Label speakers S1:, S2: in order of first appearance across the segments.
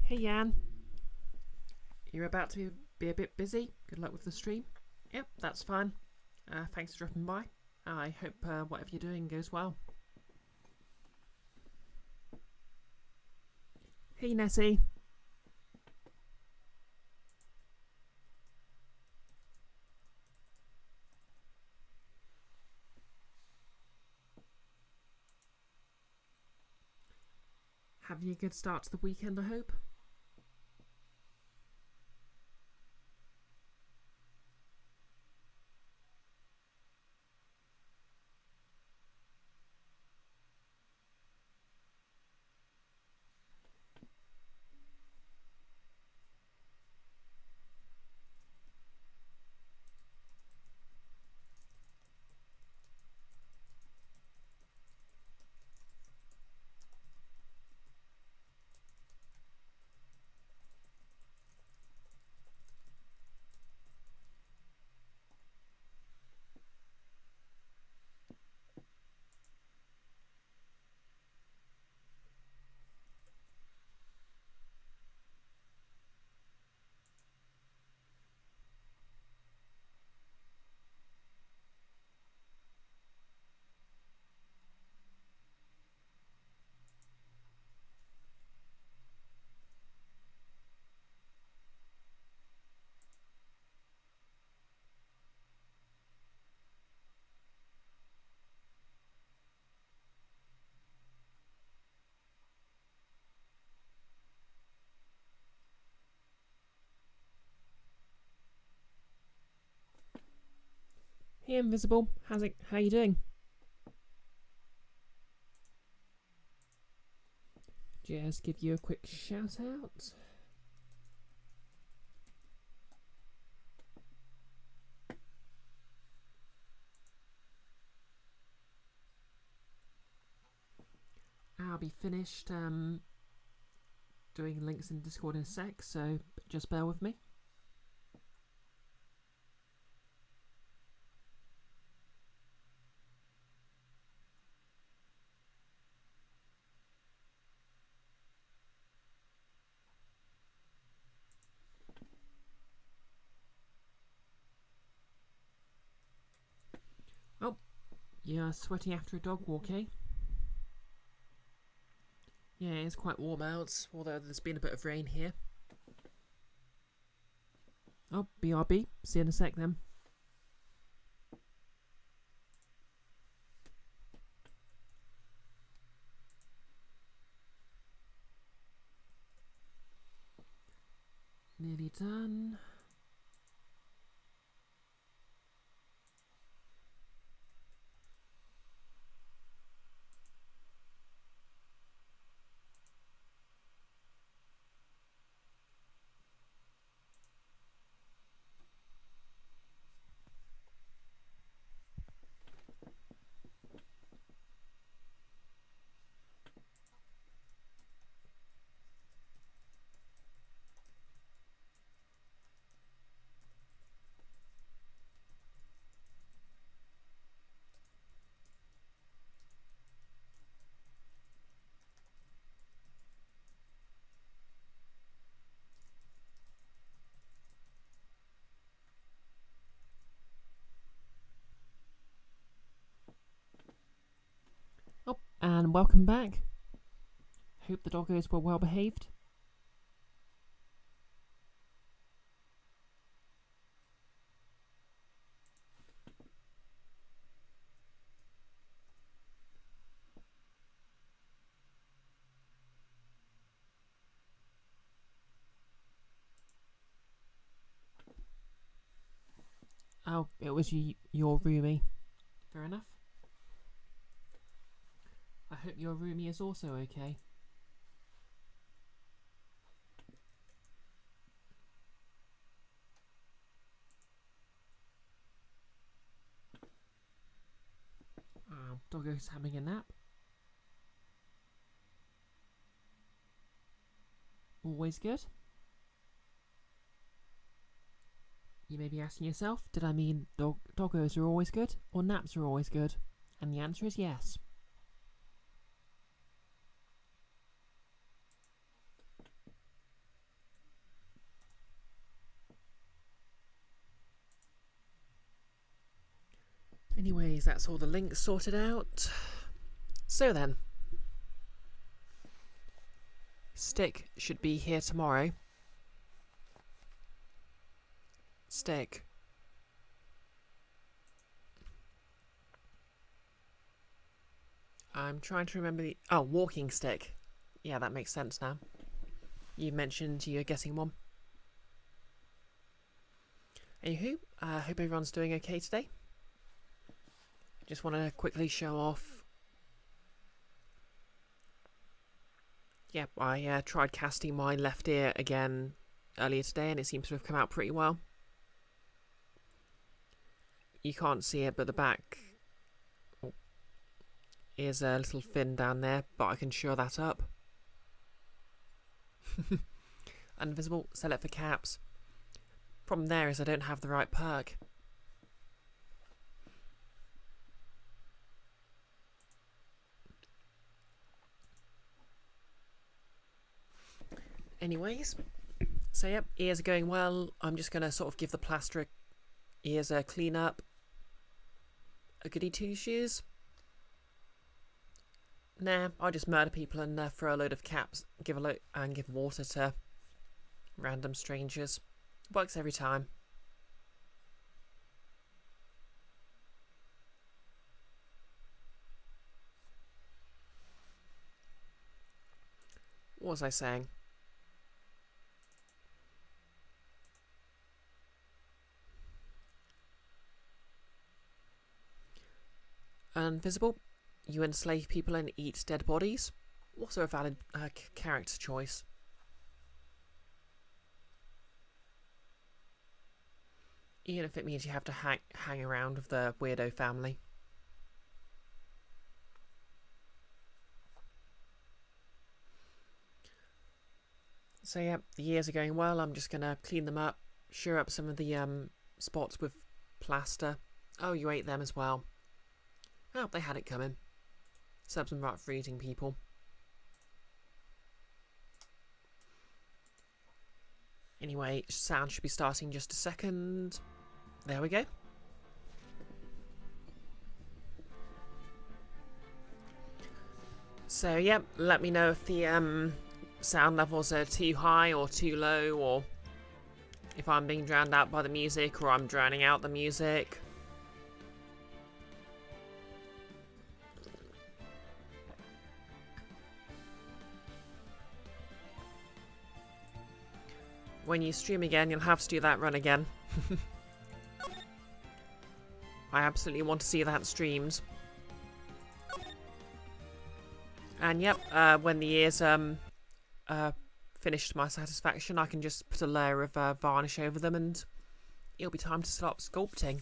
S1: Hey Jan, you're about to be a bit busy. Good luck with the stream. Yep, that's fine. Thanks for dropping by. I hope whatever you're doing goes well. Hey Nessie. Having a good start to the weekend, I hope. Hey Invisible, how you doing? Just give you a quick shout out. I'll be finished doing links in Discord in a sec, so just bear with me. Oh, you're sweating after a dog walk, eh? Yeah, it's quite warm out, although there's been a bit of rain here. Oh, BRB. See you in a sec then. Nearly done. Oh, and welcome back. Hope the doggos were well behaved. Oh, it was your roomie. Fair enough. I hope your roomie is also okay. Doggo's having a nap. Always good. You may be asking yourself, did I mean doggos are always good or naps are always good? And the answer is yes. Anyways, that's all the links sorted out. So then, Stick should be here tomorrow. Stick. I'm trying to remember the... Oh, walking stick. Yeah, that makes sense now. You mentioned you're getting one. Anywho, I hope everyone's doing okay today. Just want to quickly show off. Yeah, I tried casting my left ear again earlier today and it seems to have come out pretty well. You can't see it, but the back is a little fin down there, but I can shore that up. Invisible, sell it for caps. Problem there is I don't have the right perk. Anyways, so yep, ears are going well. I'm just going to sort of give the plaster ears a clean up. A goody two-shoes. Nah, I'll just murder people and throw a load of caps, give water to random strangers. Works every time. What was I saying? Invisible. You enslave people and eat dead bodies. Also a valid character choice. Even if it means you have to hang around with the weirdo family. So yeah, the ears are going well. I'm just going to clean them up. Shore up some of the spots with plaster. Oh, you ate them as well. Oh, they had it coming. Serves them right for eating people. Anyway, sound should be starting just a second. There we go. So yeah, let me know if the sound levels are too high or too low, or if I'm being drowned out by the music or I'm drowning out the music. When you stream again, you'll have to do that run again. I absolutely want to see that streamed. And yep, when the ears finished to my satisfaction, I can just put a layer of varnish over them and it'll be time to start sculpting.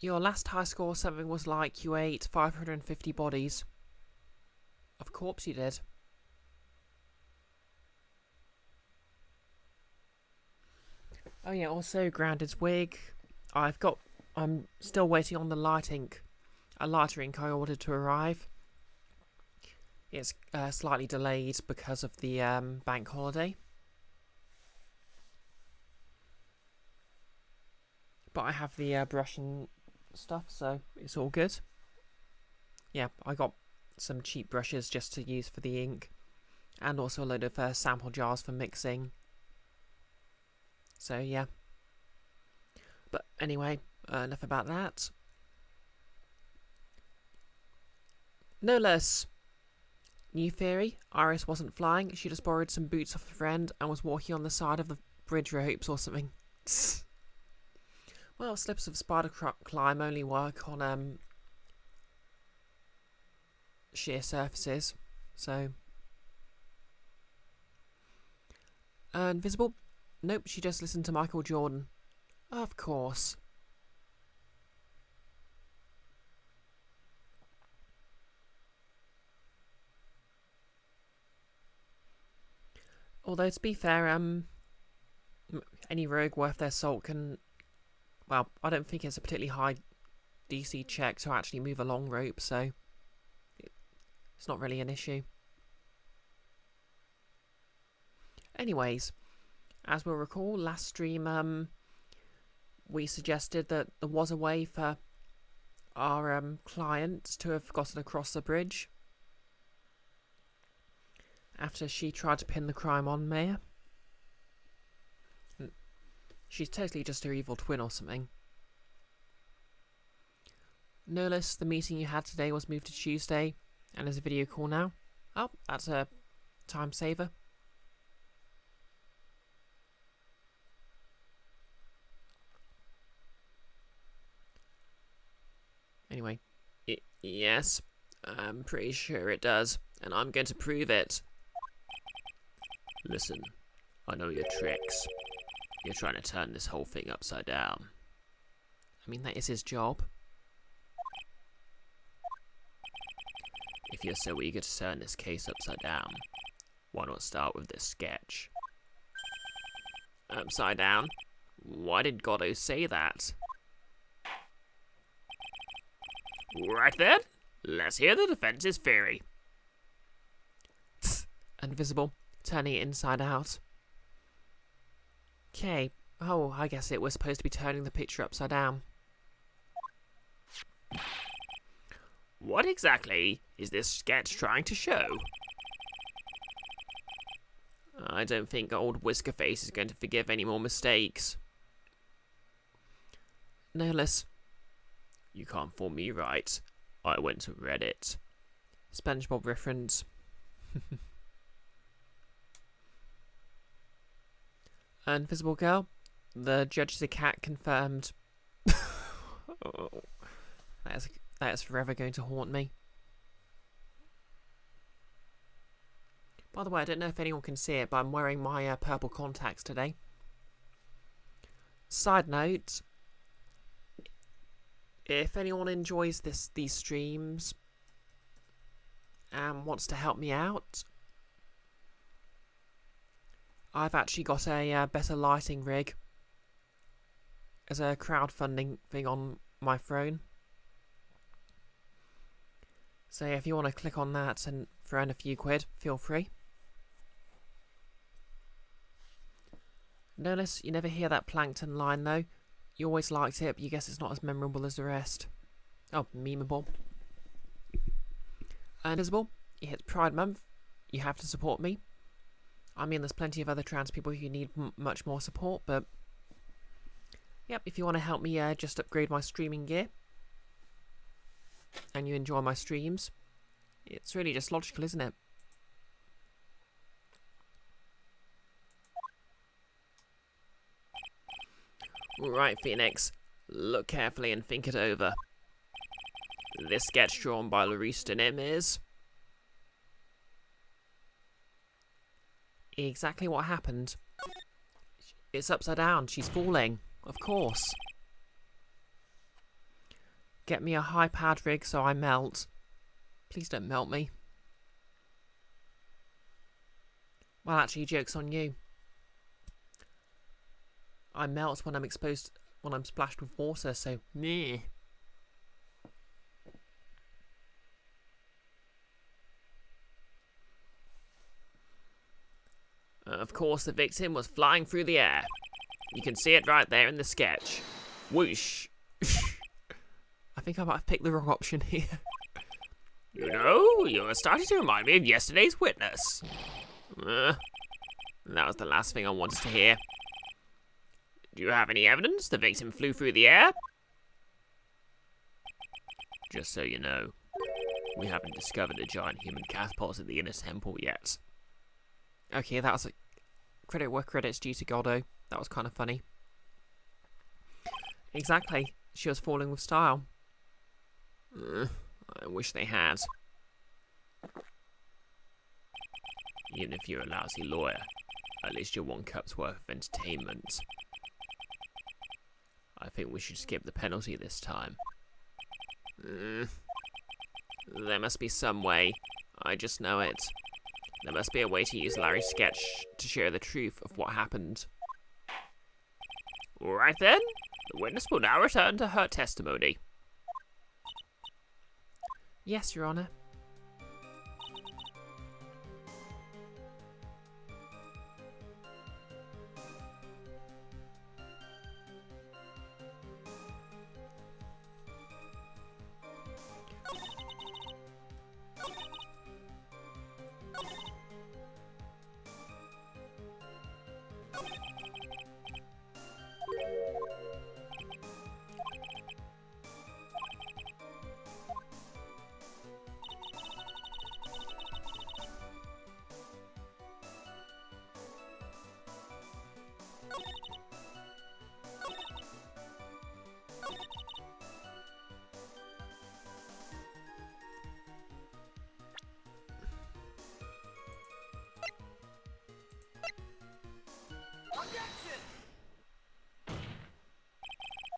S1: Your last high score something was like you ate 550 bodies. Of course you did. Oh yeah, also Grounded's wig. I'm still waiting on the lighter ink I ordered to arrive. It's slightly delayed because of the bank holiday. But I have the brush and stuff, so it's all good. Yeah, I got some cheap brushes just to use for the ink. And also a load of sample jars for mixing. So yeah. But anyway, enough about that. No less. New theory, Iris wasn't flying, she just borrowed some boots off a friend and was walking on the side of the bridge ropes or something. Well, slips of spider climb only work on sheer surfaces, so... Invisible? Nope, she just listened to Michael Jordan. Of course. Although, to be fair, any rogue worth their salt can... Well, I don't think it's a particularly high DC check to actually move a long rope, so... It's not really an issue. Anyways, as we'll recall, last stream, we suggested that there was a way for our client to have gotten across the bridge after she tried to pin the crime on Maya. She's totally just her evil twin or something. No less, the meeting you had today was moved to Tuesday and is a video call now. Oh, that's a time saver. Anyway, yes, I'm pretty sure it does, and I'm going to prove it. Listen, I know your tricks. You're trying to turn this whole thing upside down. I mean, that is his job. If you're so eager to turn this case upside down, why not start with this sketch? Upside down? Why did Goddo say that? Right then, let's hear the defense's theory. Invisible, turning it inside out. Okay, oh, I guess it was supposed to be turning the picture upside down. What exactly is this sketch trying to show? I don't think old Whiskerface is going to forgive any more mistakes. No less. You can't fool me, right? I went to Reddit. SpongeBob reference. Invisible Girl. The judge is a cat confirmed. Oh, that is forever going to haunt me. By the way, I don't know if anyone can see it, but I'm wearing my purple contacts today. Side note, if anyone enjoys these streams and wants to help me out, I've actually got a better lighting rig as a crowdfunding thing on my phone. So if you want to click on that and throw in a few quid, feel free. Notice you never hear that Plankton line though. You always liked it, but you guess it's not as memorable as the rest. Oh, memeable. Invisible, it hits Pride Month. You have to support me. I mean, there's plenty of other trans people who need much more support, but yep, if you want to help me just upgrade my streaming gear and you enjoy my streams, it's really just logical, isn't it? Right, Phoenix, look carefully and think it over. This sketch drawn by Larice Denim is exactly what happened. It's upside down. She's falling. Of course. Get me a high-powered rig so I melt. Please don't melt me. Well, actually, joke's on you. I melt when I'm exposed, when I'm splashed with water, so meh. Of course, the victim was flying through the air. You can see it right there in the sketch. Whoosh. I think I might have picked the wrong option here. You know, you're starting to remind me of yesterday's witness. That was the last thing I wanted to hear. Do you have any evidence the victim flew through the air? Just so you know, we haven't discovered a giant human catapult at the inner temple yet. Okay, that was a credit where credit's due to Goddo. That was kind of funny. Exactly. She was falling with style. I wish they had. Even if you're a lousy lawyer, at least you're 1 cup's worth of entertainment. I think we should skip the penalty this time. There must be some way. I just know it. There must be a way to use Larry's sketch to share the truth of what happened. Right then, the witness will now return to her testimony. Yes, Your Honour.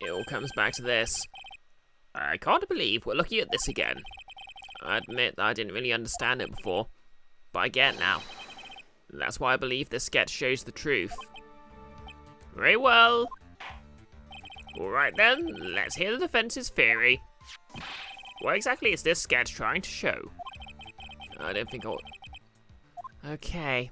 S1: it all comes back to this. I can't believe we're looking at this again. I admit I didn't really understand it before, but I get it now. That's why I believe this sketch shows the truth. Very well. Alright then, let's hear the defense's theory. What exactly is this sketch trying to show? I don't think I'll... Okay.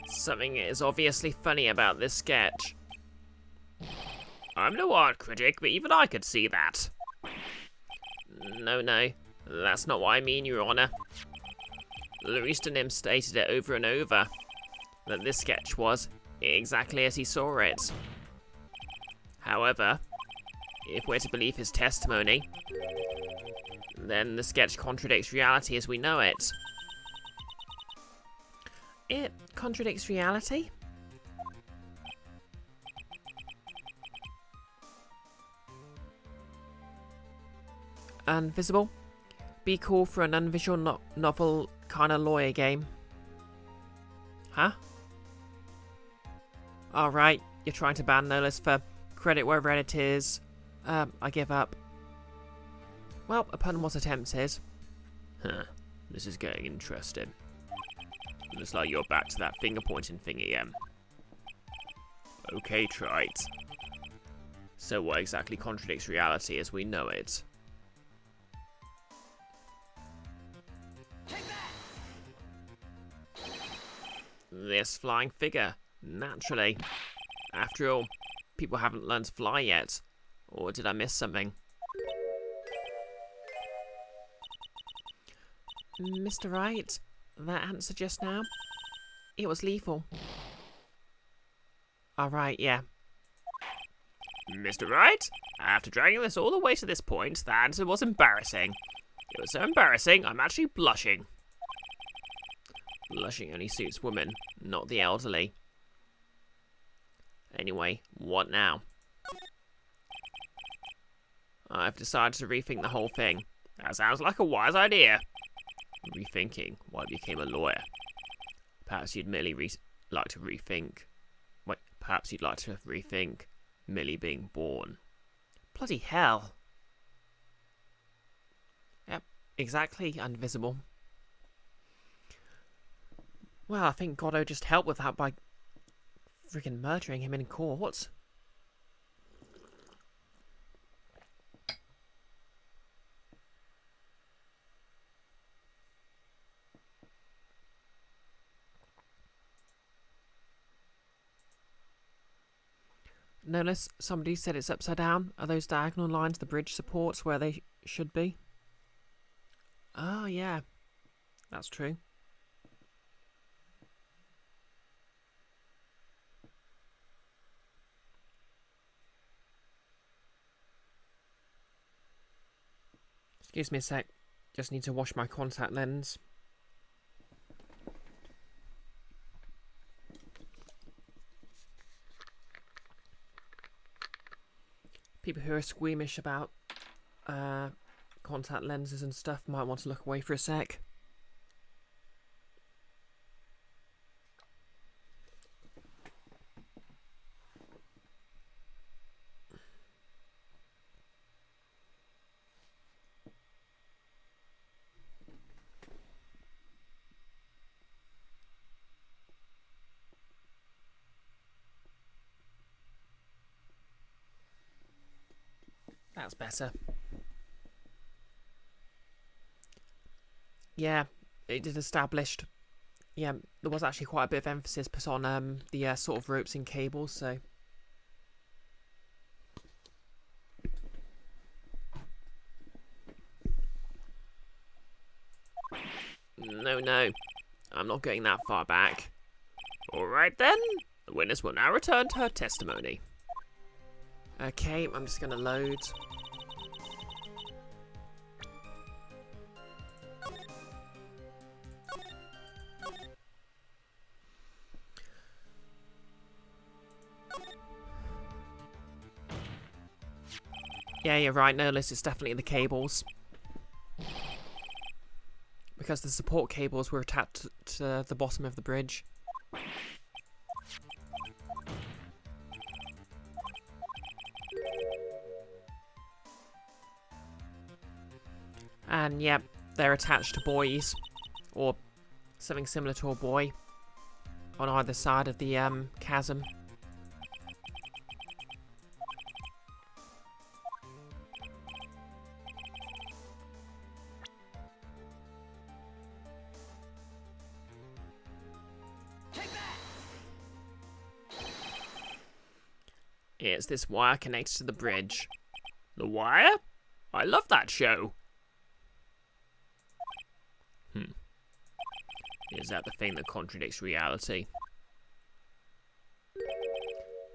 S1: Something is obviously funny about this sketch. I'm no art critic, but even I could see that. No, that's not what I mean, Your Honour. Laristanim stated it over and over, that this sketch was exactly as he saw it. However, if we're to believe his testimony, then the sketch contradicts reality as we know it. It contradicts reality? Invisible? Be cool for an unvisual novel kind of lawyer game. Huh? Alright, you're trying to ban Nolis for credit wherever it is. I give up. Well, a pun was attempted. Huh, this is getting interesting. Looks like you're back to that finger-pointing thing again. Okay, Trite. So what exactly contradicts reality as we know it? This flying figure, naturally. After all, people haven't learned to fly yet. Or did I miss something? Mr. Wright? That answer just now? It was lethal. Alright, yeah. Mr. Wright, after dragging this all the way to this point, the answer was embarrassing. It was so embarrassing, I'm actually blushing. Blushing only suits women, not the elderly. Anyway, what now? I've decided to rethink the whole thing. That sounds like a wise idea. Rethinking why I became a lawyer. Perhaps you'd merely like to rethink. Wait, perhaps you'd like to rethink Millie being born. Bloody hell. Yep, exactly, Invisible. Well, I think Goddo just helped with that by freaking murdering him in court. Notice somebody said it's upside down. Are those diagonal lines the bridge supports where they should be? Oh, yeah. That's true. Excuse me a sec. Just need to wash my contact lens. People who are squeamish about contact lenses and stuff might want to look away for a sec. That's better. Yeah, it is established. Yeah, there was actually quite a bit of emphasis put on the sort of ropes and cables, so... No. I'm not going that far back. Alright then, the witness will now return to her testimony. Okay, I'm just gonna load. Yeah, you're right, Nolis, it's definitely the cables. Because the support cables were attached to the bottom of the bridge. And yep, they're attached to buoys, or something similar to a buoy, on either side of the chasm. It's this wire connected to the bridge. The wire? I love that show. Is that the thing that contradicts reality?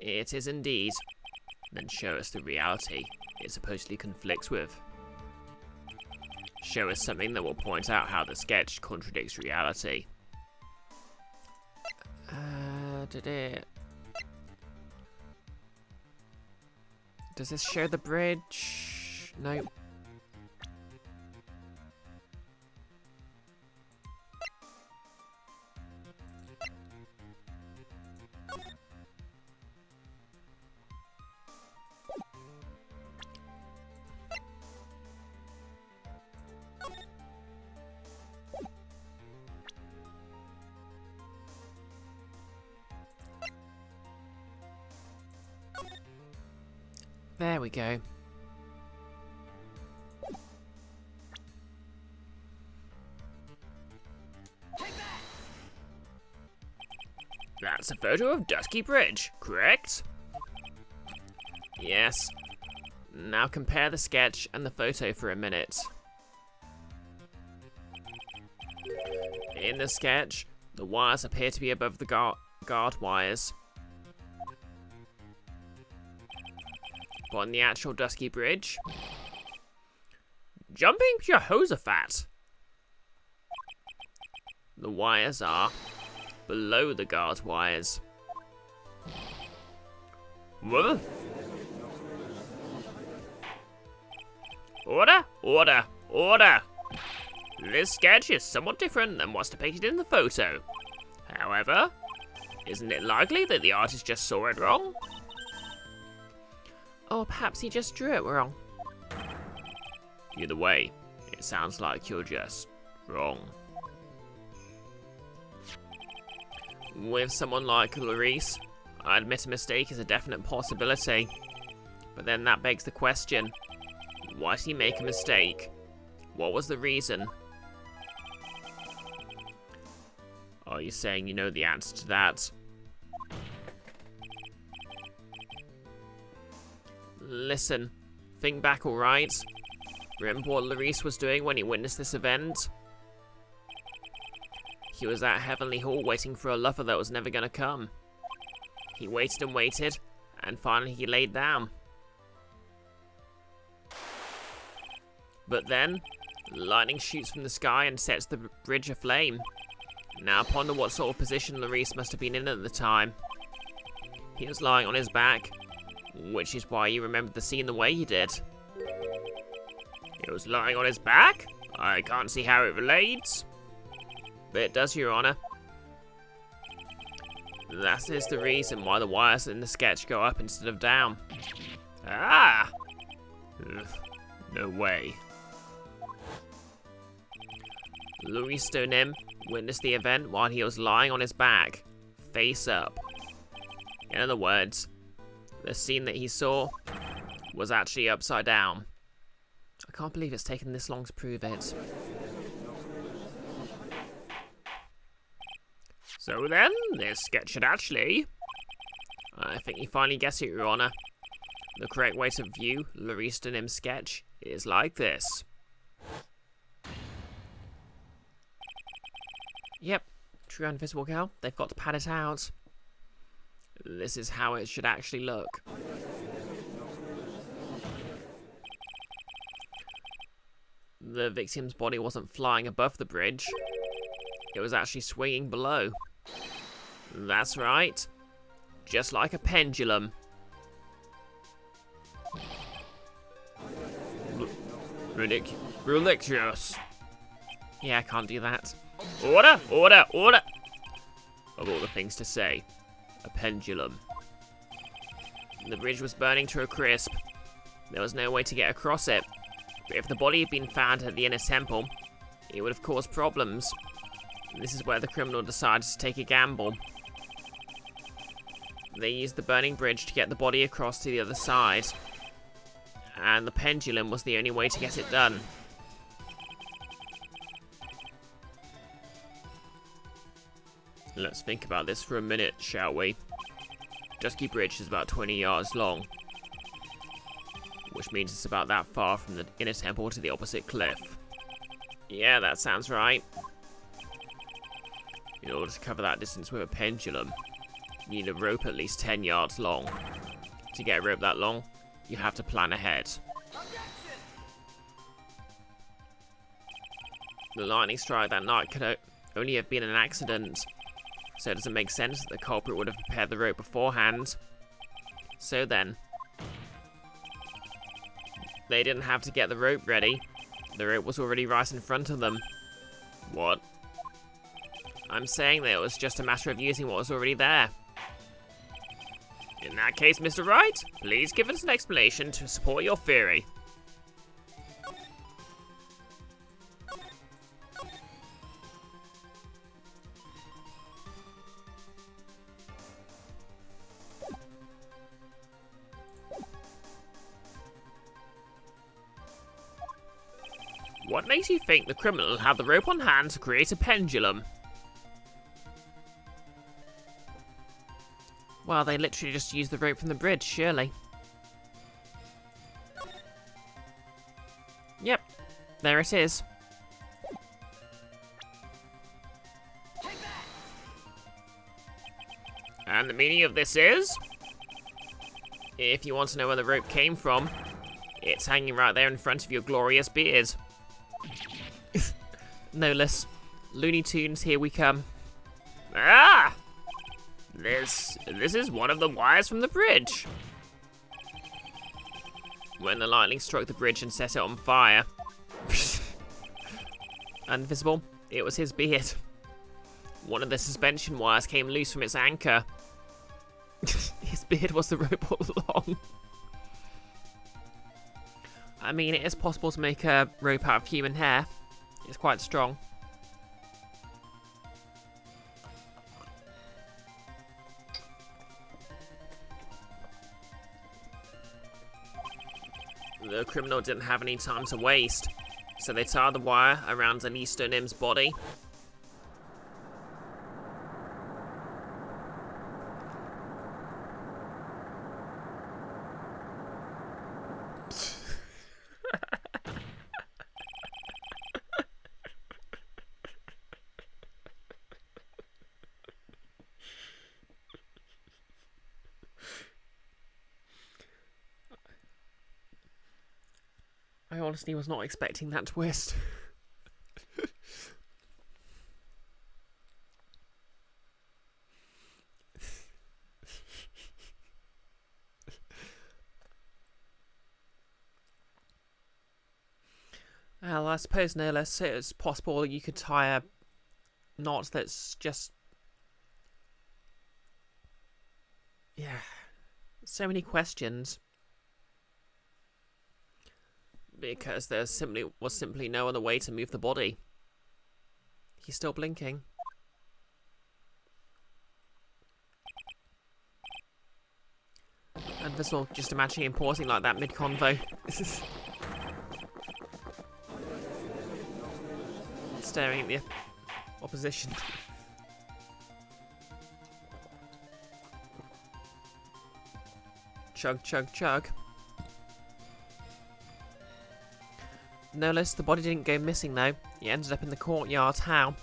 S1: It is indeed. Then show us the reality it supposedly conflicts with. Show us something that will point out how the sketch contradicts reality. Did it... Does this show the bridge? Nope. There we go. That's a photo of Dusky Bridge, correct? Yes. Now compare the sketch and the photo for a minute. In the sketch, the wires appear to be above the guard wires. But on the actual Dusky Bridge, jumping Jehoshaphat, the wires are below the guard wires. What? Order, order, order! This sketch is somewhat different than what's depicted in the photo. However, isn't it likely that the artist just saw it wrong? Or perhaps he just drew it wrong. Either way, it sounds like you're just wrong. With someone like Larice, I admit a mistake is a definite possibility. But then that begs the question, why did he make a mistake? What was the reason? Are you saying you know the answer to that? Listen, think back, alright? Remember what Larice was doing when he witnessed this event? He was at Heavenly Hall waiting for a lover that was never gonna come. He waited and waited, and finally he laid down. But then, lightning shoots from the sky and sets the bridge aflame. Now ponder what sort of position Larice must have been in at the time. He was lying on his back, which is why you remembered the scene the way you did. He was lying on his back? I can't see how it relates. But it does, Your Honor. That is the reason why the wires in the sketch go up instead of down. Ah! Ugh, no way. Louis Stonem witnessed the event while he was lying on his back, face up. In other words, the scene that he saw was actually upside down. I can't believe it's taken this long to prove it. So then, this sketch should actually... I think you finally guessed it, Your Honor. The correct way to view Larice Denim's sketch is like this. Yep, true invisible girl. They've got to pad it out. This is how it should actually look. The victim's body wasn't flying above the bridge. It was actually swinging below. That's right. Just like a pendulum. Ridiculous. Yeah, I can't do that. Order! Order! Order! Of all the things to say. A pendulum. The bridge was burning to a crisp. There was no way to get across it. But if the body had been found at the inner temple, it would have caused problems. This is where the criminal decided to take a gamble. They used the burning bridge to get the body across to the other side. And the pendulum was the only way to get it done. Let's think about this for a minute, shall we? Dusky Bridge is about 20 yards long, which means it's about that far from the inner temple to the opposite cliff. Yeah, that sounds right. In order to cover that distance with a pendulum, you need a rope at least 10 yards long. To get a rope that long, you have to plan ahead. The lightning strike that night could only have been an accident, so it doesn't make sense that the culprit would have prepared the rope beforehand. So then, they didn't have to get the rope ready. The rope was already right in front of them. What? I'm saying that it was just a matter of using what was already there. In that case, Mr. Wright, please give us an explanation to support your theory. What makes you think the criminal had the rope on hand to create a pendulum? Well, they literally just used the rope from the bridge, surely. Yep, there it is. And the meaning of this is? If you want to know where the rope came from, it's hanging right there in front of your glorious beard. No less. Looney Tunes, here we come. Ah! This is one of the wires from the bridge. When the lightning struck the bridge and set it on fire. Invisible, it was his beard. One of the suspension wires came loose from its anchor. His beard was the rope all along. I mean, it is possible to make a rope out of human hair. It's quite strong. The criminal didn't have any time to waste, so they tied the wire around Nim's body. I honestly was not expecting that twist. Well, I suppose no less it's possible you could tie a knot that's just... Yeah. So many questions. Because there was simply no other way to move the body. He's still blinking. And Visual, just imagine him pausing like that mid-convo. Staring at the opposition. Chug, chug, chug. No less, the body didn't go missing though. It ended up in the courtyard. How?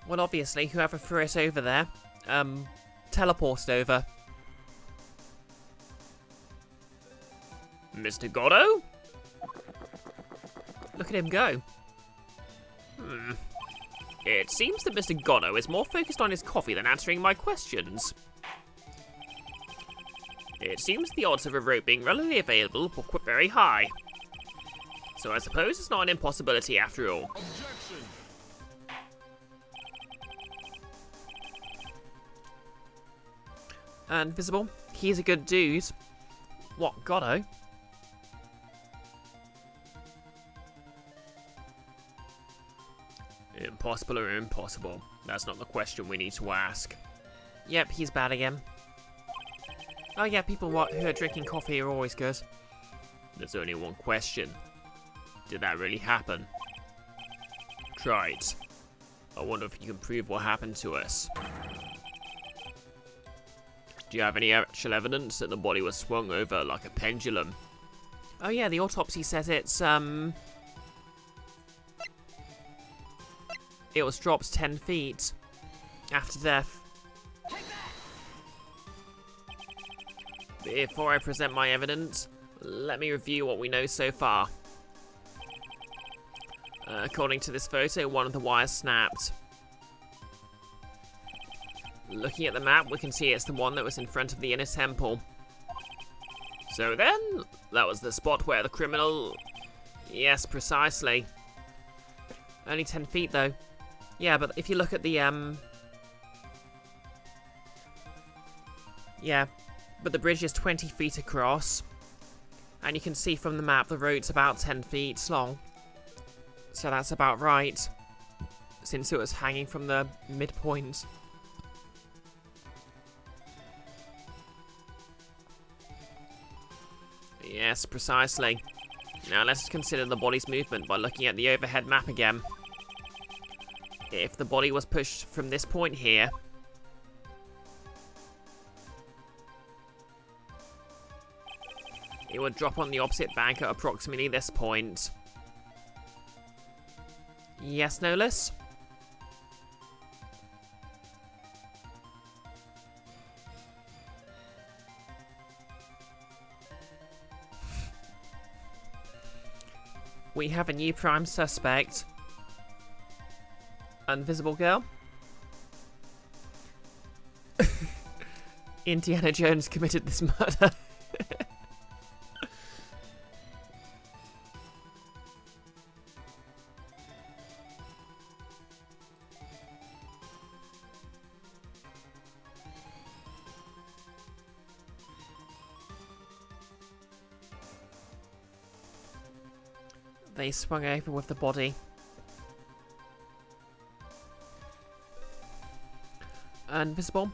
S1: Well, obviously, whoever threw it over there, teleported over.
S2: Mr. Goddo?
S1: Look at him go.
S2: It seems that Mr. Gonno is more focused on his coffee than answering my questions. It seems the odds of a rope being readily available were very high. So I suppose it's not an impossibility after all.
S3: Objection!
S1: Invisible, he's a good dude. What, Gonno?
S2: Impossible or impossible? That's not the question we need to ask.
S1: Yep, he's bad again. Oh yeah, people who are drinking coffee are always good.
S2: There's only one question. Did that really happen? Try it. I wonder if you can prove what happened to us. Do you have any actual evidence that the body was swung over like a pendulum?
S1: Oh yeah, the autopsy says it was dropped 10 feet after death. Before I present my evidence, let me review what we know so far. According to this photo, one of the wires snapped. Looking at the map, we can see it's the one that was in front of the inner temple.
S2: So then, that was the spot where the criminal...
S1: Yes, precisely. Only 10 feet though. Yeah, but if you look at the yeah, but the bridge is 20 feet across. And you can see from the map the road's about 10 feet long. So that's about right, since it was hanging from the midpoint. Yes, precisely. Now let's consider the body's movement by looking at the overhead map again. If the body was pushed from this point here, it would drop on the opposite bank at approximately this point. Yes, Nolus? We have a new prime suspect. Invisible girl. Indiana Jones committed this murder. They swung over with the body. Invisible.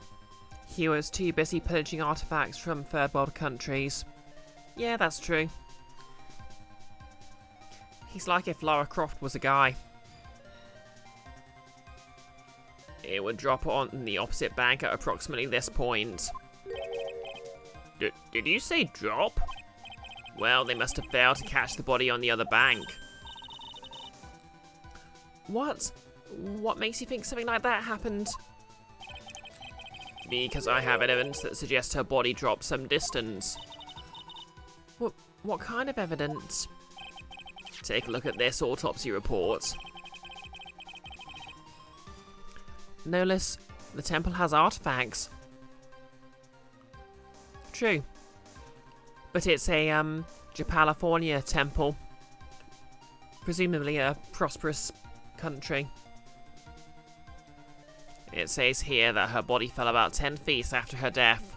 S1: He was too busy pillaging artifacts from third world countries. Yeah, that's true. He's like if Lara Croft was a guy. It would drop on the opposite bank at approximately this point.
S2: Did you say drop?
S1: Well, they must have failed to catch the body on the other bank. What? What makes you think something like that happened?
S2: Because I have evidence that suggests her body dropped some distance.
S1: What kind of evidence?
S2: Take a look at this autopsy report.
S1: Nolus, the temple has artifacts. True. But it's a, Japalifornia temple. Presumably a prosperous country.
S2: It says here that her body fell about 10 feet after her death.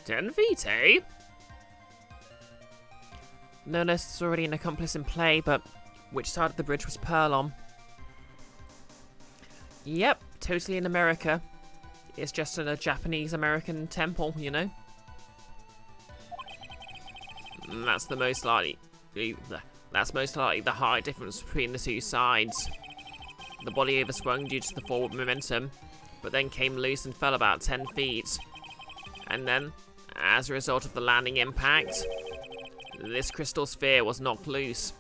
S2: "10 feet, eh?"
S1: Nolus is already an accomplice in play, but which side of the bridge was Pearl on? Yep, totally in America. It's just a Japanese-American temple, you know?
S2: That's most likely the height difference between the two sides. The body overswung due to the forward momentum, but then came loose and fell about 10 feet. And then, as a result of the landing impact, this crystal sphere was knocked loose.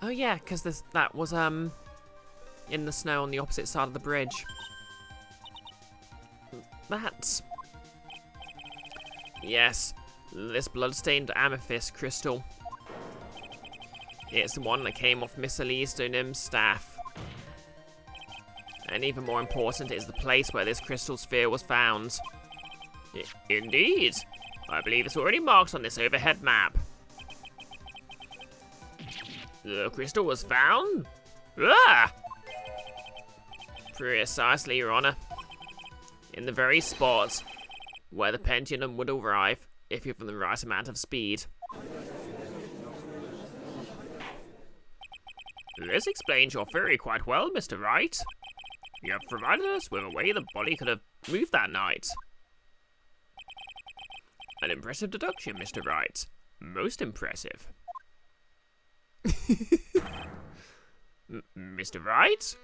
S1: Oh yeah, because that was, in the snow on the opposite side of the bridge. That's...
S2: Yes, This blood-stained amethyst crystal. It's the one that came off Miss Elise Dunham's staff. And even more important is the place where this crystal sphere was found. Indeed. I believe it's already marked on this overhead map. The crystal was found? Ah! Precisely, Your Honor. In the very spot where the pendulum would arrive if given the right amount of speed. This explains your theory quite well, Mr. Wright. You have provided us with a way the body could have moved that night. An impressive deduction, Mr. Wright. Most impressive. Mr. Wright?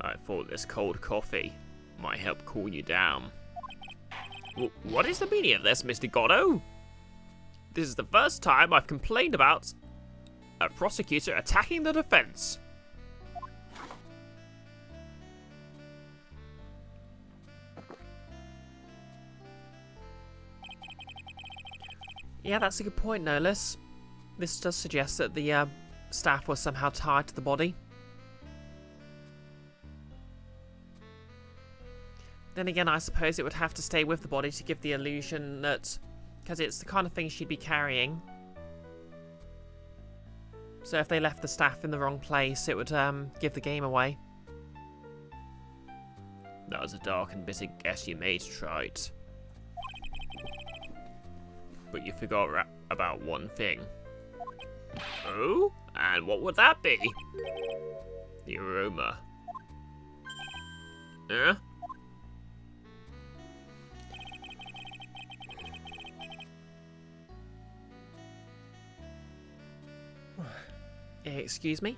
S2: I thought this cold coffee might help cool you down. What is the meaning of this, Mr. Goddo? This is the first time I've complained about a prosecutor attacking the defense.
S1: Yeah, that's a good point, Nolus. This does suggest that the staff was somehow tied to the body. Then again, I suppose it would have to stay with the body to give the illusion that... because it's the kind of thing she'd be carrying. So if they left the staff in the wrong place, it would give the game away.
S2: That was a dark and bitter guess you made, Trite. But you forgot about one thing. Oh? And what would that be? The aroma. Huh?
S1: Excuse me?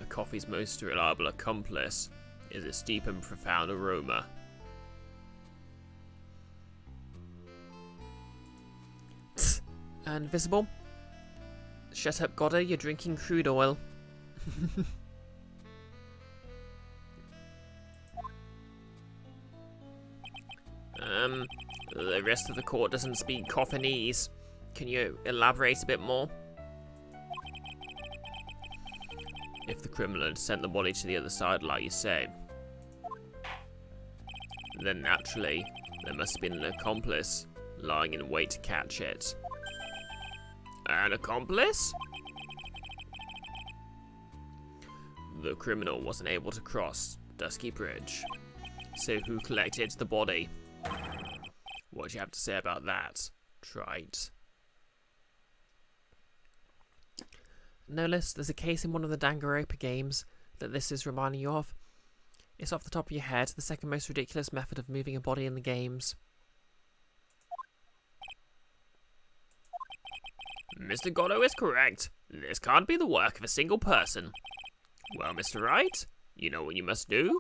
S2: Coffee's most reliable accomplice is its deep and profound aroma.
S1: Invisible? Shut up, Goddo, you're drinking crude oil.
S2: The rest of the court doesn't speak Coffinese. Can you elaborate a bit more? If the criminal had sent the body to the other side like you say, then naturally there must have been an accomplice lying in wait to catch it. An accomplice? The criminal wasn't able to cross Dusky Bridge. So who collected the body? What do you have to say about that, Trite?
S1: Nolus, there's a case in one of the Danganronpa games that this is reminding you of. It's off the top of your head, the second most ridiculous method of moving a body in the games.
S2: Mr. Goddo is correct. This can't be the work of a single person. Well, Mr. Wright, you know what you must do?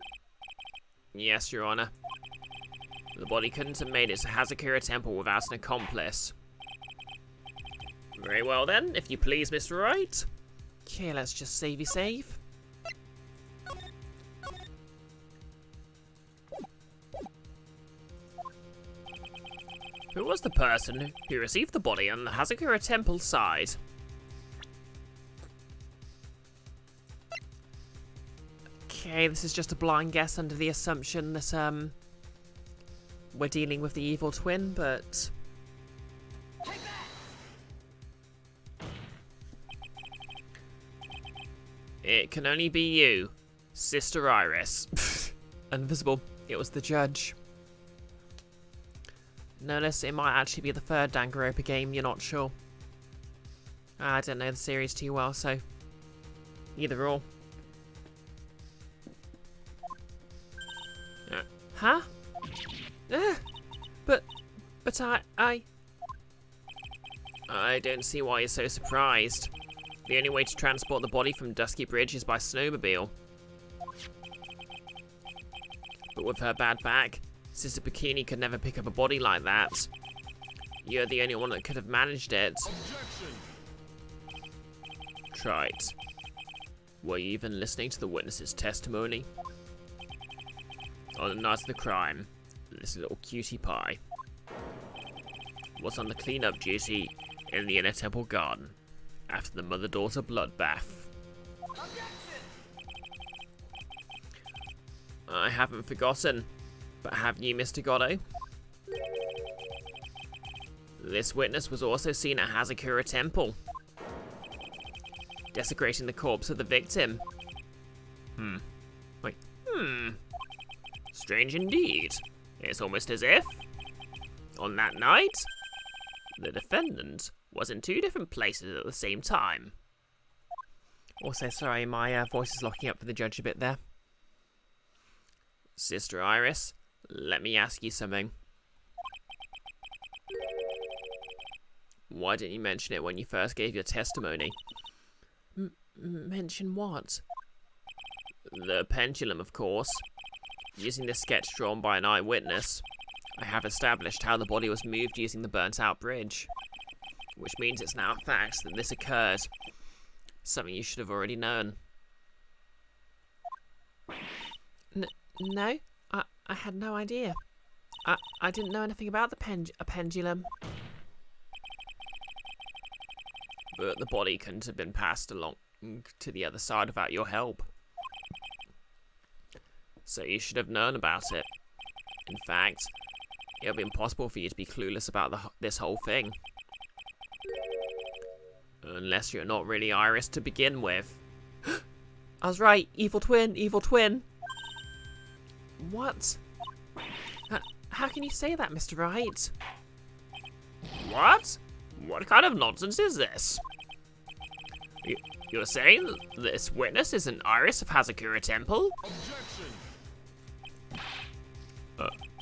S1: Yes, Your Honor.
S2: The body couldn't have made it to Hazakura Temple without an accomplice. Very well then, if you please, Mr. Wright.
S1: Okay, let's just save.
S2: Who was the person who received the body on the Hazakura Temple side?
S1: Okay, this is just a blind guess under the assumption that we're dealing with the evil twin, but...
S2: It can only be you, Sister Iris.
S1: Invisible. It was the judge. Nolus, it might actually be the third Danganronpa game, you're not sure. I don't know the series too well, so... either or. Huh? But
S2: I don't see why you're so surprised. The only way to transport the body from Dusky Bridge is by snowmobile. But with her bad back, Sister Bikini could never pick up a body like that. You're the only one that could have managed it. Trite. Were you even listening to the witness's testimony? On the night of the crime, this little cutie pie was on the clean-up duty in the inner temple garden after the mother-daughter bloodbath. I haven't forgotten, but have you, Mr. Goddo? This witness was also seen at Hazakura Temple, desecrating the corpse of the victim. Strange indeed. It's almost as if, on that night, the defendant was in two different places at the same time.
S1: Also, sorry, my voice is locking up for the judge a bit there.
S2: Sister Iris, let me ask you something. Why didn't you mention it when you first gave your testimony?
S1: Mention what?
S2: The pendulum, of course. Using the sketch drawn by an eyewitness, I have established how the body was moved using the burnt-out bridge, which means it's now a fact that this occurred. Something you should have already known.
S1: No, I had no idea. I didn't know anything about a pendulum.
S2: But the body couldn't have been passed along to the other side without your help. So you should have known about it. In fact, it would be impossible for you to be clueless about this whole thing. Unless you're not really Iris to begin with.
S1: I was right, evil twin, evil twin. What? How can you say that, Mr. Wright?
S2: What? What kind of nonsense is this? You're saying this witness is an Iris of Hazakura Temple?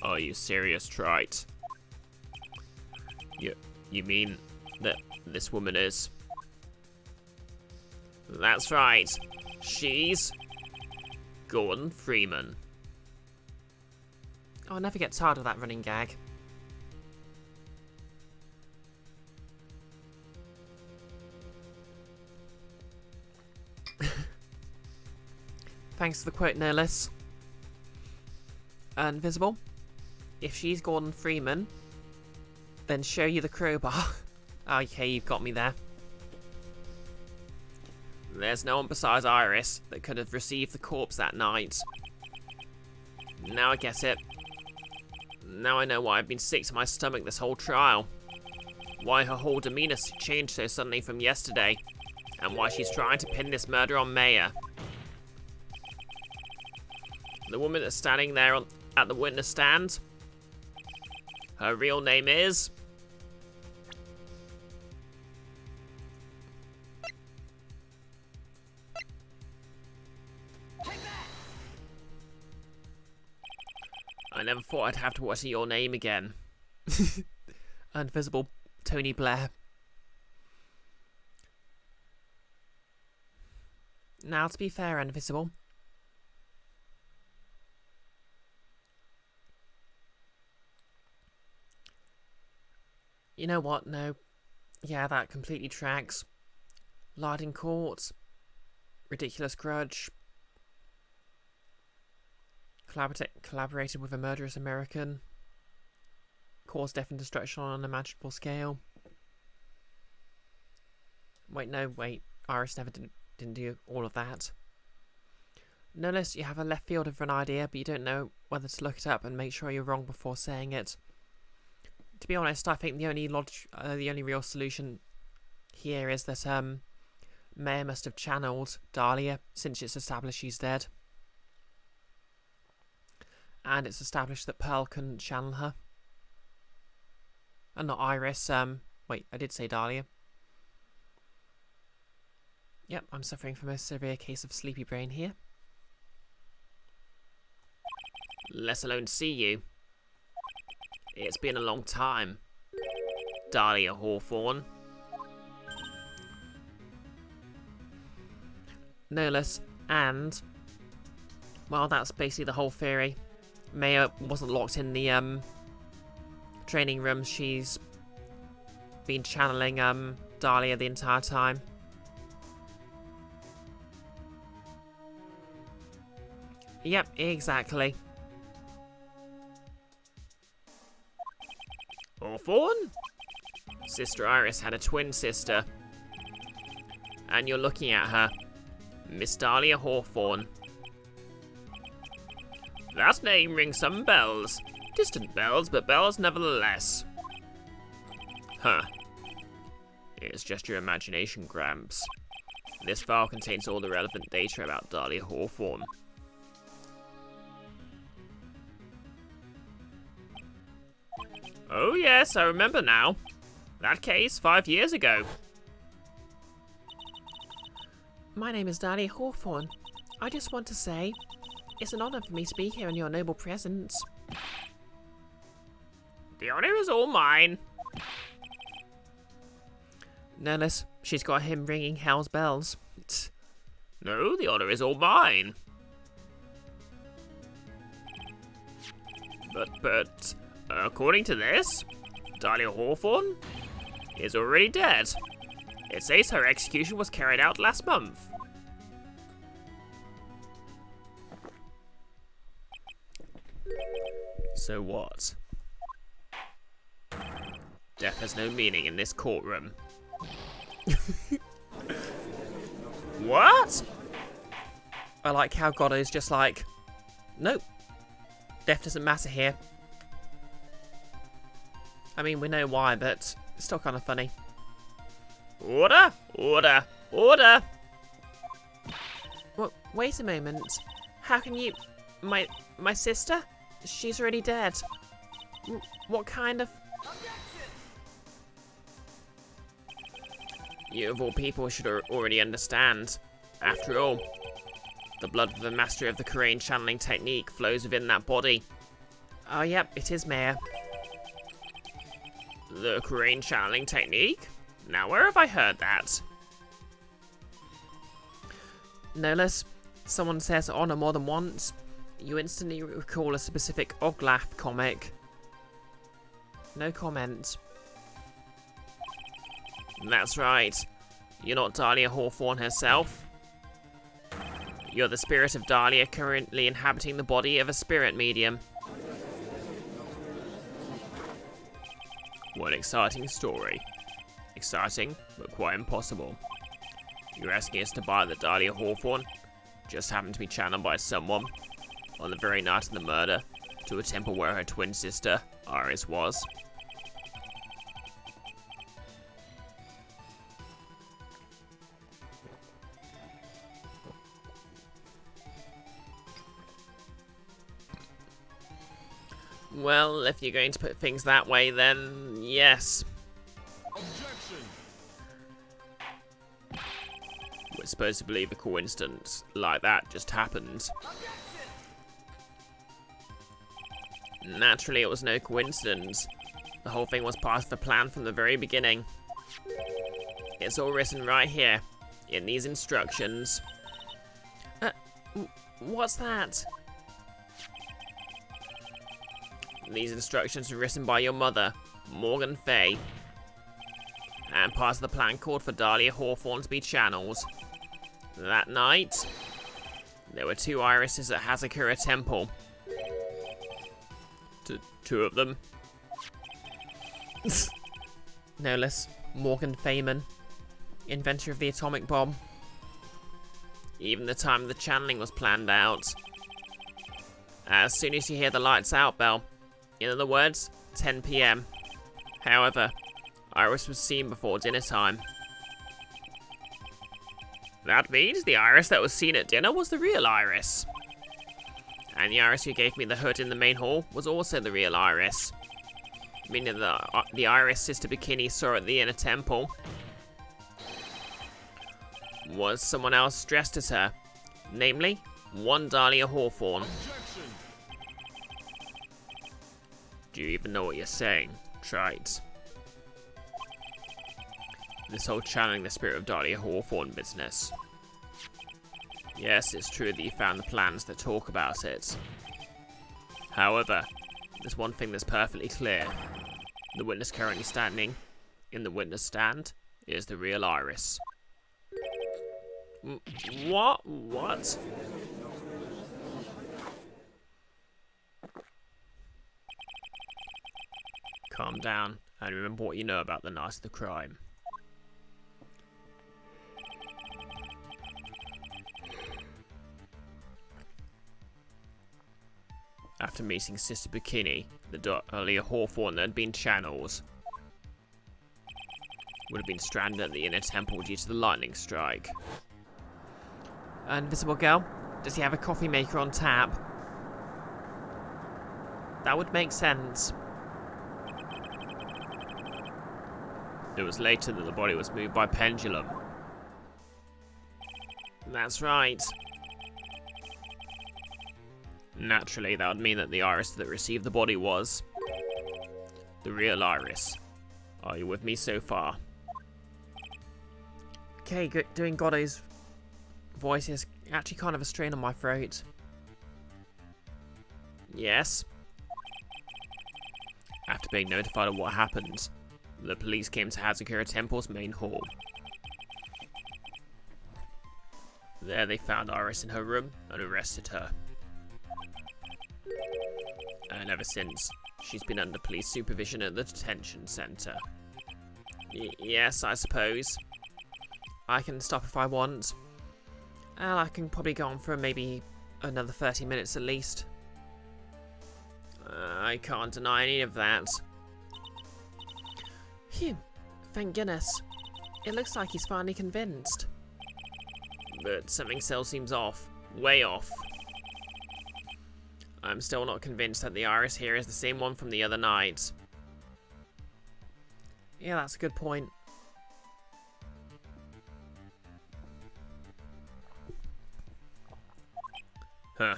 S2: Are you serious, Trite? You mean that this woman is? That's right. She's Gordon Freeman.
S1: I'll never get tired of that running gag. Thanks for the quote, no less. Invisible. If she's Gordon Freeman, then show you the crowbar. Okay, you've got me there.
S2: There's no one besides Iris that could have received the corpse that night. Now I get it. Now I know why I've been sick to my stomach this whole trial. Why her whole demeanor changed so suddenly from yesterday. And why she's trying to pin this murder on Maya. The woman that's standing there at the witness stand, her real name is... I never thought I'd have to utter your name again.
S1: Invisible Tony Blair. Now, to be fair, Invisible. You know what? No. Yeah, that completely tracks. Lied in court. Ridiculous grudge. Collaborated with a murderous American. Caused death and destruction on an unimaginable scale. Wait. Iris never didn't do all of that. No less, you have a left field of an idea, but you don't know whether to look it up and make sure you're wrong before saying it. To be honest, I think the only real solution here is that Maya must have channeled Dahlia since it's established she's dead. And it's established that Pearl couldn't channel her. And not Iris. Wait, I did say Dahlia. Yep, I'm suffering from a severe case of sleepy brain here.
S2: Let alone see you. It's been a long time. Dahlia Hawthorne.
S1: No less. And, well, that's basically the whole theory. Maya wasn't locked in the training room. She's been channeling Dahlia the entire time. Yep, exactly.
S2: Hawthorne? Sister Iris had a twin sister. And you're looking at her. Miss Dahlia Hawthorne. That name rings some bells. Distant bells, but bells nevertheless. Huh. It's just your imagination, Gramps. This file contains all the relevant data about Dahlia Hawthorne. Oh yes, I remember now. That case, 5 years ago.
S1: My name is Dahlia Hawthorne. I just want to say, it's an honor for me to be here in your noble presence.
S2: The honor is all mine.
S1: Nellis, she's got him ringing hell's bells.
S2: No, the honor is all mine. But, according to this, Dahlia Hawthorne is already dead. It says her execution was carried out last month. So what? Death has no meaning in this courtroom. What?
S1: I like how God is just like, nope, death doesn't matter here. I mean, we know why, but it's still kind of funny.
S2: Order! Order! Order!
S1: Well, wait a moment. How can you... My sister? She's already dead. What kind of...
S2: You of all people should already understand. After all, the blood of the master of the Korean channeling technique flows within that body.
S1: Oh, yep, it is Mayor.
S2: The Korean channeling technique? Now, where have I heard that?
S1: No less, someone says honor more than once, you instantly recall a specific Oglaf comic. No comment.
S2: That's right. You're not Dahlia Hawthorne herself. You're the spirit of Dahlia currently inhabiting the body of a spirit medium. What an exciting story. Exciting, but quite impossible. You're asking us to buy that Dahlia Hawthorne just happened to be channeled by someone on the very night of the murder to a temple where her twin sister, Iris, was. Well, if you're going to put things that way, then yes.
S3: Objection!
S2: We're supposed to believe a coincidence like that just happened. Naturally, it was no coincidence. The whole thing was part of the plan from the very beginning. It's all written right here, in these instructions.
S1: What's that?
S2: These instructions were written by your mother, Morgan Fay. And part of the plan called for Dahlia Hawthorne to be channeled. That night, there were 2 irises at Hazakura Temple. Two of them.
S1: No less, Morgan Feynman, inventor of the atomic bomb.
S2: Even the time of the channeling was planned out. As soon as you hear the lights out bell, in other words, 10 PM. However, Iris was seen before dinner time. That means the Iris that was seen at dinner was the real Iris. And the Iris who gave me the hood in the main hall was also the real Iris. Meaning the Iris Sister Bikini saw at the inner temple was someone else dressed as her. Namely, one Dahlia Hawthorne.
S3: Objection!
S2: Do you even know what you're saying? Try it. This whole channeling the spirit of Dahlia Hawthorne business. Yes, it's true that you found the plans that talk about it. However, there's one thing that's perfectly clear. The witness currently standing in the witness stand is the real Iris. What? What? Calm down and remember what you know about the night of the crime. After meeting Sister Bikini, the Dahlia Hawthorne had been channeled. Would have been stranded at the inner temple due to the lightning strike.
S1: Invisible Girl, does he have a coffee maker on tap? That would make sense.
S2: It was later that the body was moved by pendulum.
S1: That's right.
S2: Naturally, that would mean that the Iris that received the body was the real Iris. Are you with me so far?
S1: Okay, doing Goddo's voice is actually kind of a strain on my throat.
S2: Yes. After being notified of what happened, the police came to Hazakura Temple's main hall. There they found Iris in her room and arrested her. And ever since, she's been under police supervision at the detention center.
S1: Yes, I suppose. I can stop if I want. And I can probably go on for maybe another 30 minutes at least.
S2: I can't deny any of that.
S1: Phew, thank goodness. It looks like he's finally convinced.
S2: But something still seems off. Way off. I'm still not convinced that the Iris here is the same one from the other night.
S1: Yeah, that's a good point.
S2: Huh.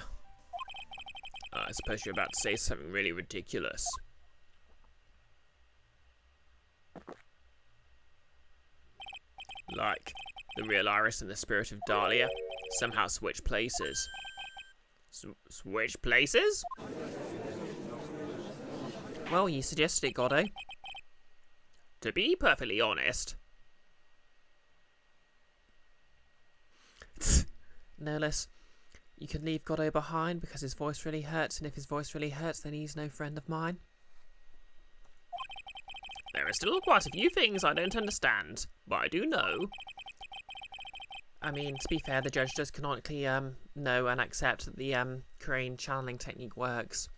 S2: I suppose you're about to say something really ridiculous. Like, the real Iris and the spirit of Dahlia somehow switch places. Switch places?
S1: Well, you suggested it, Goddo.
S2: To be perfectly honest...
S1: Nolus, you can leave Goddo behind because his voice really hurts, and if his voice really hurts, then he's no friend of mine.
S2: There are still quite a few things I don't understand, but I do know.
S1: I mean, to be fair, the judge does canonically know and accept that the crane channeling technique works.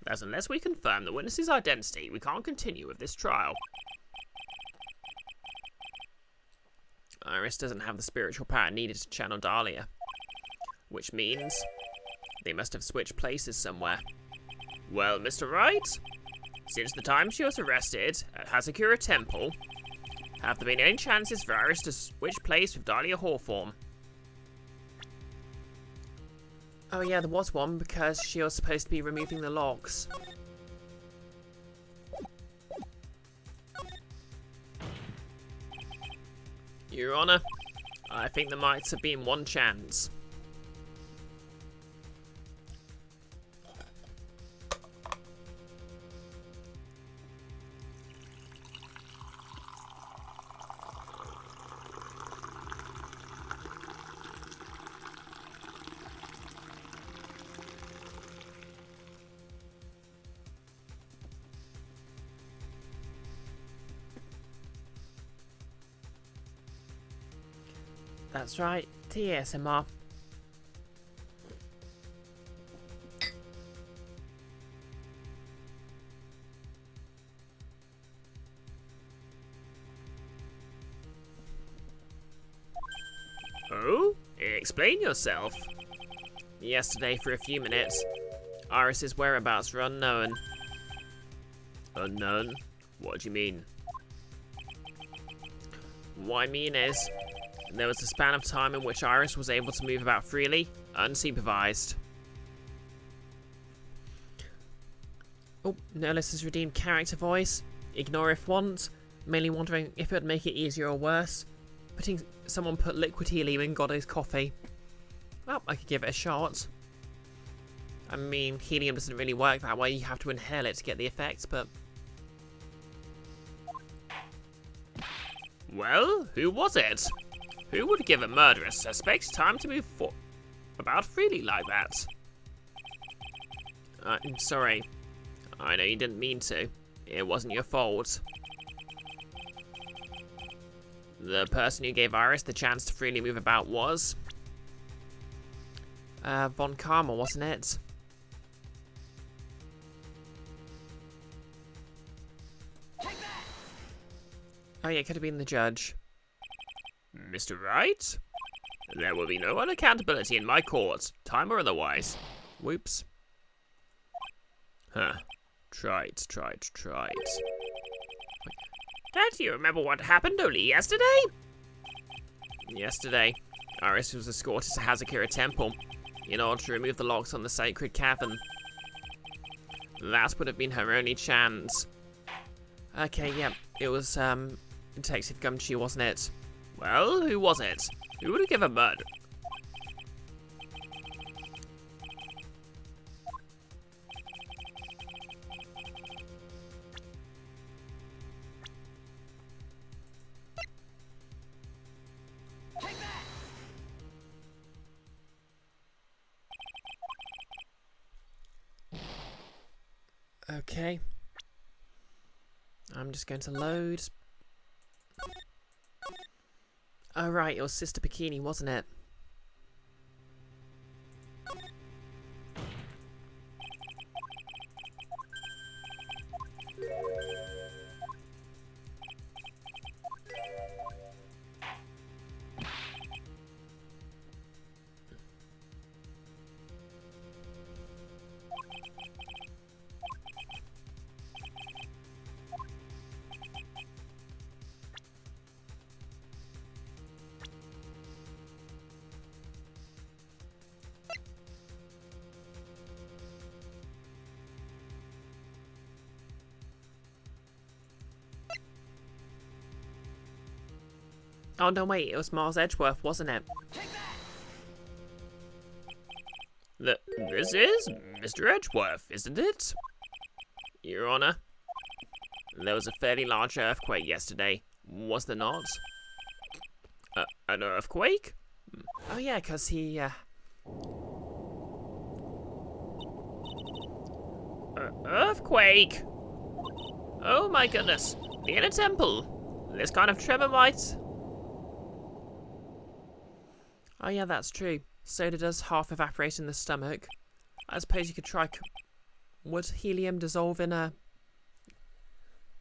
S2: As unless we confirm the witness's identity, we can't continue with this trial.
S1: Iris doesn't have the spiritual power needed to channel Dahlia, which means they must have switched places somewhere.
S2: Well, Mr. Wright, since the time she was arrested at Hazakura Temple, have there been any chances for Iris to switch place with Dahlia Hawthorne?
S1: Oh yeah, there was one because she was supposed to be removing the locks.
S2: Your Honor, I think there might have been one chance.
S1: That's right, TSMR.
S2: Oh? Explain yourself.
S1: Yesterday, for a few minutes, Iris's whereabouts were unknown.
S2: Unknown? What do you mean?
S1: What I mean is, there was a span of time in which Iris was able to move about freely, unsupervised. Oh, Nolus has redeemed character voice. Ignore if want. Mainly wondering if it would make it easier or worse. Someone put liquid helium in Goddo's coffee. Well, I could give it a shot. I mean, helium doesn't really work that way. You have to inhale it to get the effects, but...
S2: Well, who was it? Who would give a murderous suspect time to move about freely like that? I'm sorry. I know you didn't mean to. It wasn't your fault. The person who gave Iris the chance to freely move about was... Von Karma, wasn't it? Oh yeah, it could have been the judge. Mr. Wright? There will be no unaccountability in my court, time or otherwise. Whoops. Huh. Try it. Don't you remember what happened only yesterday? Yesterday, Iris was escorted to Hazakura Temple in order to remove the locks on the sacred cavern. That would have been her only chance. Okay, yeah, it was, Detective Gumshoe, wasn't it? Well, who was it? Who would have given murder?
S1: Okay. I'm just going to load. Oh right, it was Sister Bikini, wasn't it? Oh no, wait, it was Miles Edgeworth, wasn't it?
S2: This is Mr. Edgeworth, isn't it? Your Honor, there was a fairly large earthquake yesterday, was there not? An earthquake?
S1: Oh yeah, because he,
S2: Earthquake? Oh my goodness, the inner temple. This kind of tremor might...
S1: Oh yeah, that's true. Soda does half evaporate in the stomach. I suppose you could try... Would helium dissolve in a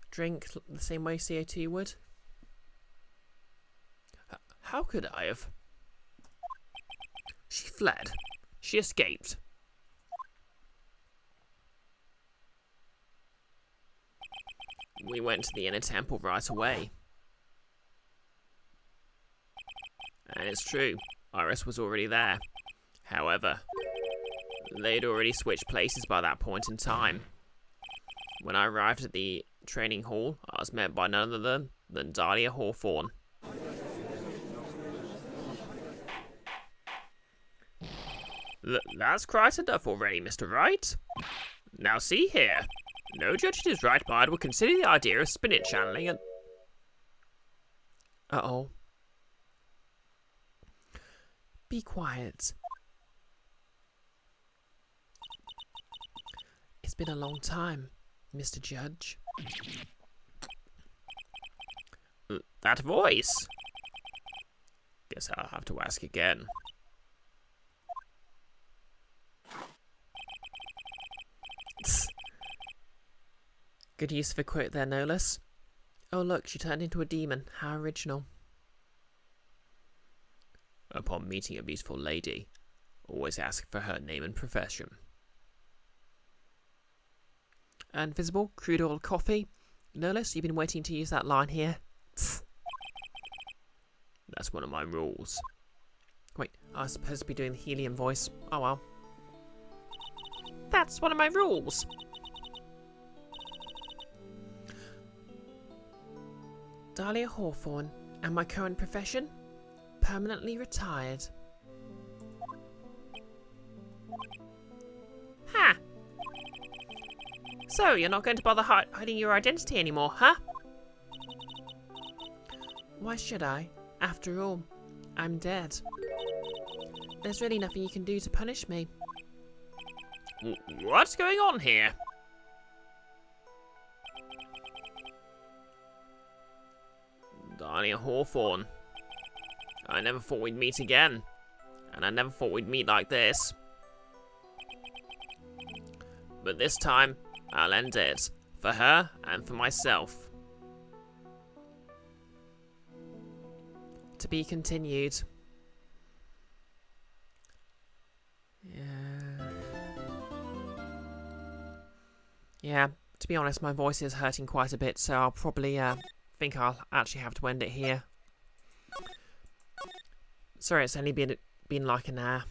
S1: drink the same way CO2 would?
S2: How could I have? She fled. She escaped. We went to the inner temple right away. And it's true, Iris was already there. However, they'd already switched places by that point in time. When I arrived at the training hall, I was met by none other than Dahlia Hawthorne. That's quite enough already, Mr. Wright. Now see here. No judge in his right mind would consider the idea of spirit channeling and...
S1: Uh-oh. Be quiet. It's been a long time, Mr. Judge.
S2: That voice. Guess I'll have to ask again.
S1: Good use of a quote there, no less. Oh look, she turned into a demon. How original.
S2: Upon meeting a beautiful lady, always ask for her name and profession.
S1: And visible, crude oil coffee. No less, you've been waiting to use that line here.
S2: That's one of my rules.
S1: Wait, I was supposed to be doing the helium voice. Oh well.
S2: That's one of my rules.
S1: Dahlia Hawthorne, and my current profession? Permanently retired.
S2: Ha! So, you're not going to bother hiding your identity anymore, huh?
S1: Why should I? After all, I'm dead. There's really nothing you can do to punish me.
S2: What's going on here? Darling Hawthorne. I never thought we'd meet again. And I never thought we'd meet like this. But this time, I'll end it. For her and for myself.
S1: To be continued. Yeah, to be honest, my voice is hurting quite a bit, so I'll probably think I'll actually have to end it here. Sorry, it's only been like an hour.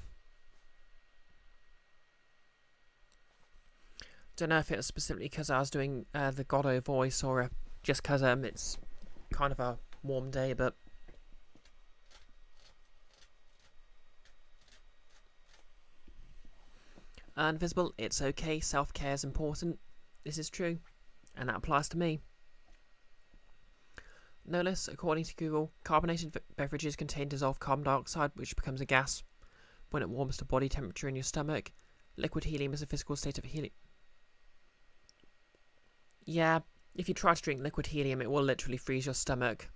S1: Don't know if it was specifically because I was doing the Godot voice or just because it's kind of a warm day, but Invisible, it's okay, self-care is important. This is true, and that applies to me. No less, according to Google, carbonated beverages contain dissolved carbon dioxide, which becomes a gas when it warms to body temperature in your stomach. Liquid helium is a physical state of helium. Yeah, if you try to drink liquid helium, it will literally freeze your stomach.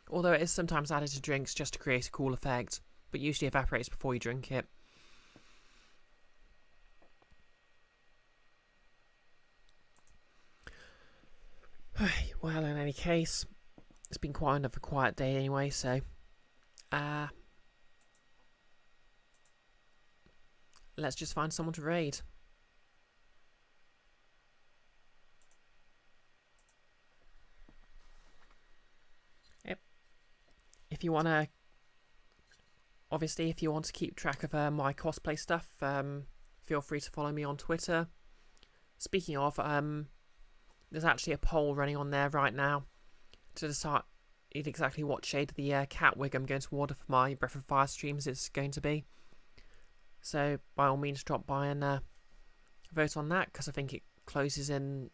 S1: Although it is sometimes added to drinks just to create a cool effect, but usually evaporates before you drink it. Well, in any case, it's been quite another quiet day anyway, so let's just find someone to raid. Yep. If you want to, obviously, if you want to keep track of my cosplay stuff, feel free to follow me on Twitter. Speaking of, there's actually a poll running on there right now to decide exactly what shade of the cat wig I'm going to order for my Breath of Fire streams is going to be. So, by all means, drop by and vote on that, because I think it closes in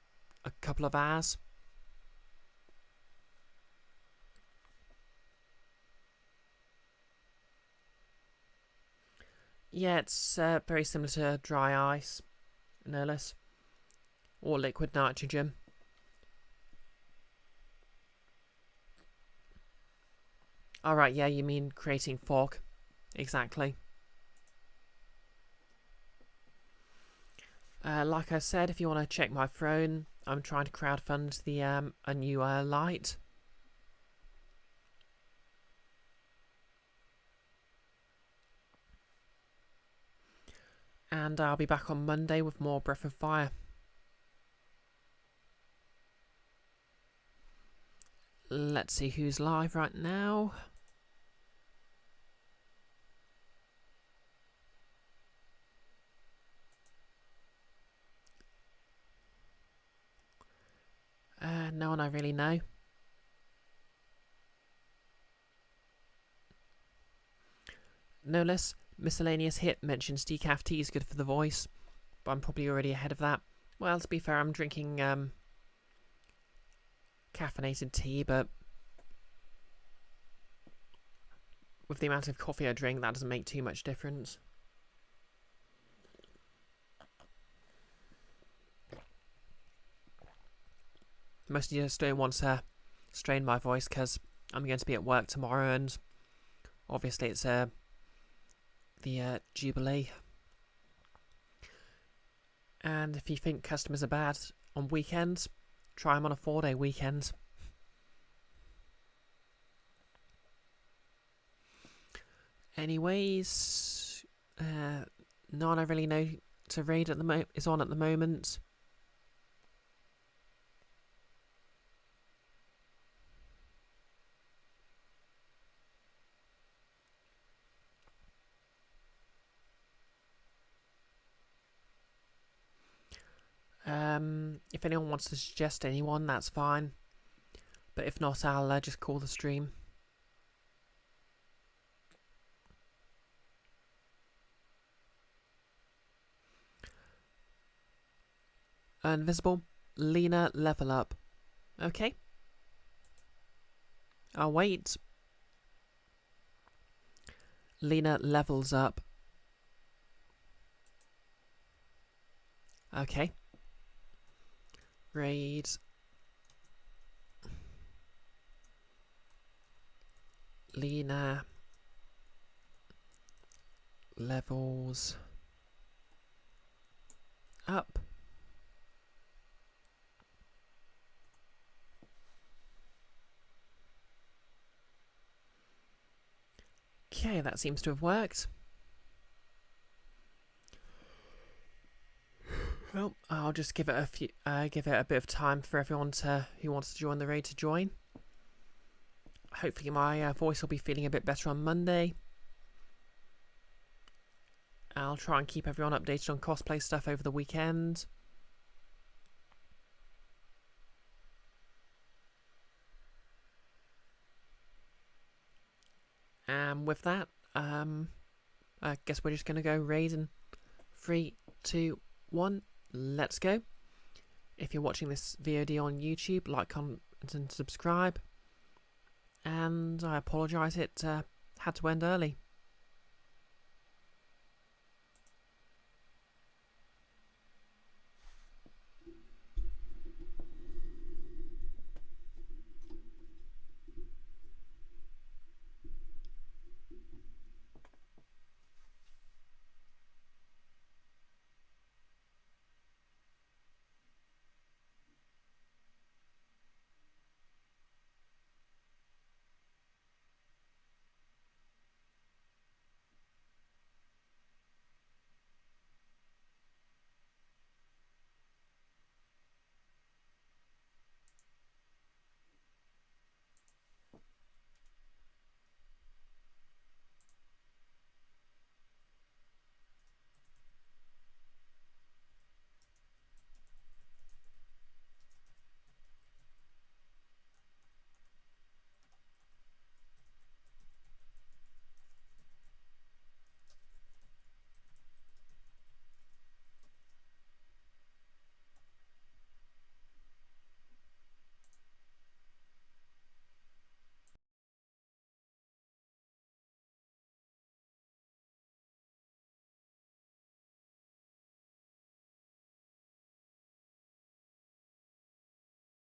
S1: a couple of hours. Yeah, it's very similar to dry ice, no less, or liquid nitrogen. Alright, yeah, you mean creating fog. Exactly. Like I said, if you want to check my throne, I'm trying to crowdfund the a new light. And I'll be back on Monday with more Breath of Fire. Let's see who's live right now. No one I really know. No less, miscellaneous hit mentions decaf tea is good for the voice, but I'm probably already ahead of that. Well, to be fair, I'm drinking caffeinated tea, but with the amount of coffee I drink, that doesn't make too much difference. Mostly just don't want to strain my voice because I'm going to be at work tomorrow, and obviously it's the Jubilee. And if you think customers are bad on weekends, try them on a 4-day weekend. Anyways, no one I really know to raid at the is on at the moment. If anyone wants to suggest anyone, that's fine. But if not, I'll just call the stream. Invisible, Lena, level up. Okay. I'll wait. Lena levels up. Okay. Raid. Lena levels up. Okay, that seems to have worked. Well, I'll just give it a bit of time for everyone who wants to join the raid to join. Hopefully, my voice will be feeling a bit better on Monday. I'll try and keep everyone updated on cosplay stuff over the weekend. And with that, I guess we're just going to go raid in 3, 2, 1. Let's go. If you're watching this VOD on YouTube, like, comment, and subscribe. And I apologise it had to end early.